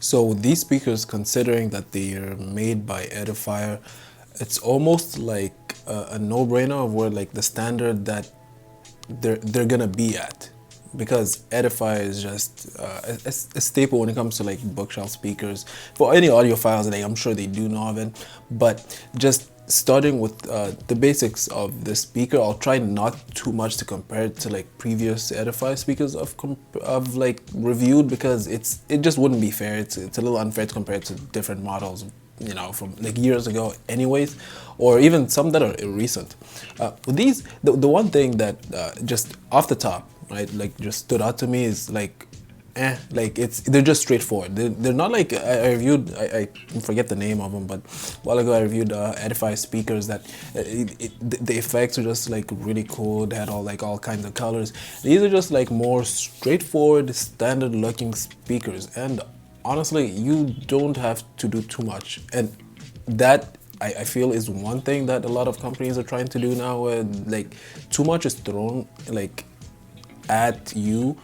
So these speakers, considering that they are made by Edifier, it's almost like a no-brainer of where like the standard that they're gonna be at, because Edifier is just a staple when it comes to like bookshelf speakers for any audiophiles. Like I'm sure they do know of it, but just starting with the basics of the speaker, I'll try not too much to compare it to like previous Edifier speakers of like reviewed, because it just wouldn't be fair. It's a little unfair to compare it to different models, you know, from like years ago anyways, or even some that are recent. With these, the one thing that just off the top, right, like just stood out to me is like like they're just straightforward. They're not like I reviewed, I forget the name of them, but a while ago I reviewed Edify speakers that the effects are just like really cool. They had all kinds of colors. These are just like more straightforward, standard looking speakers, and honestly you don't have to do too much, and that I feel is one thing that a lot of companies are trying to do now, where like too much is thrown like at you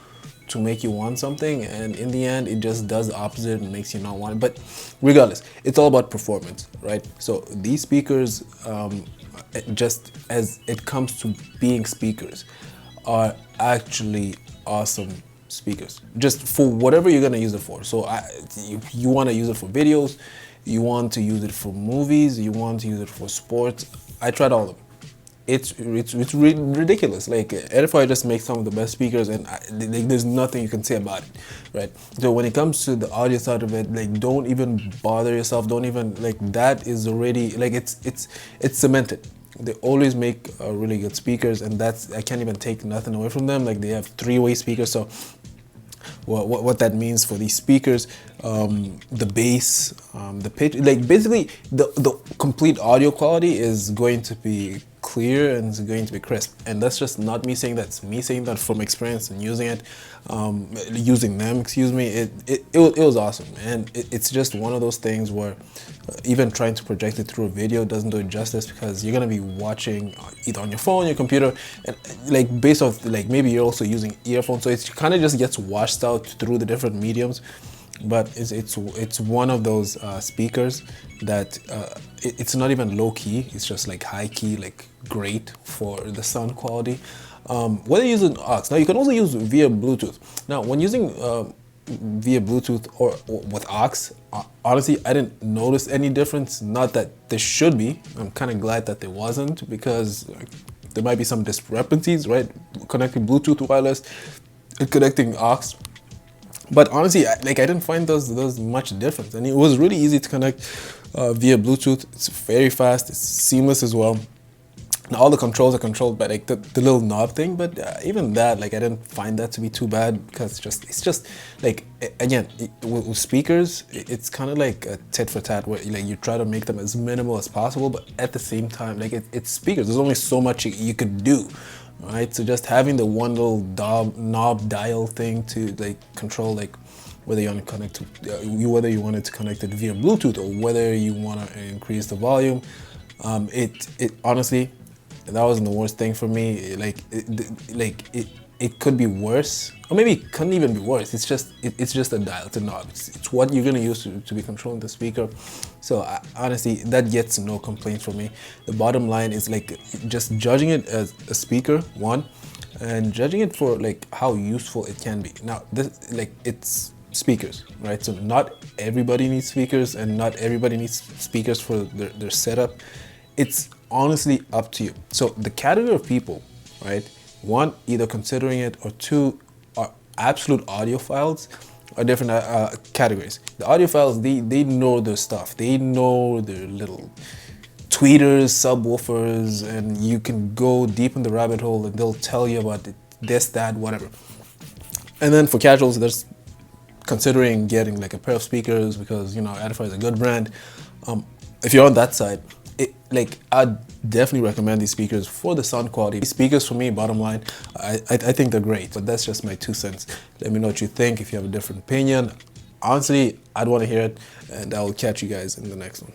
to make you want something, and in the end it just does the opposite and makes you not want it. But regardless, it's all about performance, right? So these speakers, just as it comes to being speakers, are actually awesome speakers, just for whatever you're gonna use it for. So you want to use it for videos, you want to use it for movies, you want to use it for sports. I tried all of them. It's ridiculous. Like Edifier just makes some of the best speakers, and like, there's nothing you can say about it, right? So when it comes to the audio side of it, like don't even bother yourself. Don't even, like, that is already like it's cemented. They always make really good speakers, and I can't even take nothing away from them. Like they have three-way speakers, so what that means for these speakers, the bass, the pitch, like basically the complete audio quality is going to be clear and it's going to be crisp. And that's just not me saying that, it's me saying that from experience and using it, using them, excuse me. It was awesome, and it's just one of those things where even trying to project it through a video doesn't do it justice, because you're gonna be watching either on your phone, your computer, and like based off, like maybe you're also using earphones, so it kind of just gets washed out through the different mediums. But it's one of those speakers that it's not even low key, it's just like high key, like great for the sound quality. Whether you're using aux, now you can also use via Bluetooth. Now when using via Bluetooth or with aux, honestly I didn't notice any difference. Not that there should be. I'm kind of glad that there wasn't, because there might be some discrepancies, right, connecting Bluetooth wireless and connecting aux. But honestly, I didn't find those much difference, and it was really easy to connect via Bluetooth. It's very fast, it's seamless as well. Now, all the controls are controlled by like the little knob thing, but even that, like I didn't find that to be too bad, because it's just like, again, with speakers, it's kind of like a tit for tat, where like you try to make them as minimal as possible, but at the same time, like it's speakers. There's only so much you could do. Right, so just having the one little knob dial thing to like control, like whether you want to connect to whether you wanted to connect it via Bluetooth or whether you want to increase the volume, it honestly, that wasn't the worst thing for me. It could be worse, or maybe it couldn't even be worse. It's just a dial, it's a knob. It's what you're gonna use to be controlling the speaker. So honestly, that gets no complaints from me. The bottom line is like just judging it as a speaker, one, and judging it for like how useful it can be. Now this, like, it's speakers, right? So not everybody needs speakers, and not everybody needs speakers for their setup. It's honestly up to you. So the category of people, right? One, either considering it, or two, are absolute audiophiles, are different categories. The audiophiles, they know their stuff. They know their little tweeters, subwoofers, and you can go deep in the rabbit hole and they'll tell you about this, that, whatever. And then for casuals, there's considering getting like a pair of speakers, because, you know, Edifier is a good brand. If you're on that side, I'd definitely recommend these speakers for the sound quality. These speakers, for me, bottom line, I think they're great, but that's just my 2 cents. Let me know what you think. If you have a different opinion, honestly, I'd want to hear it, and I'll catch you guys in the next one.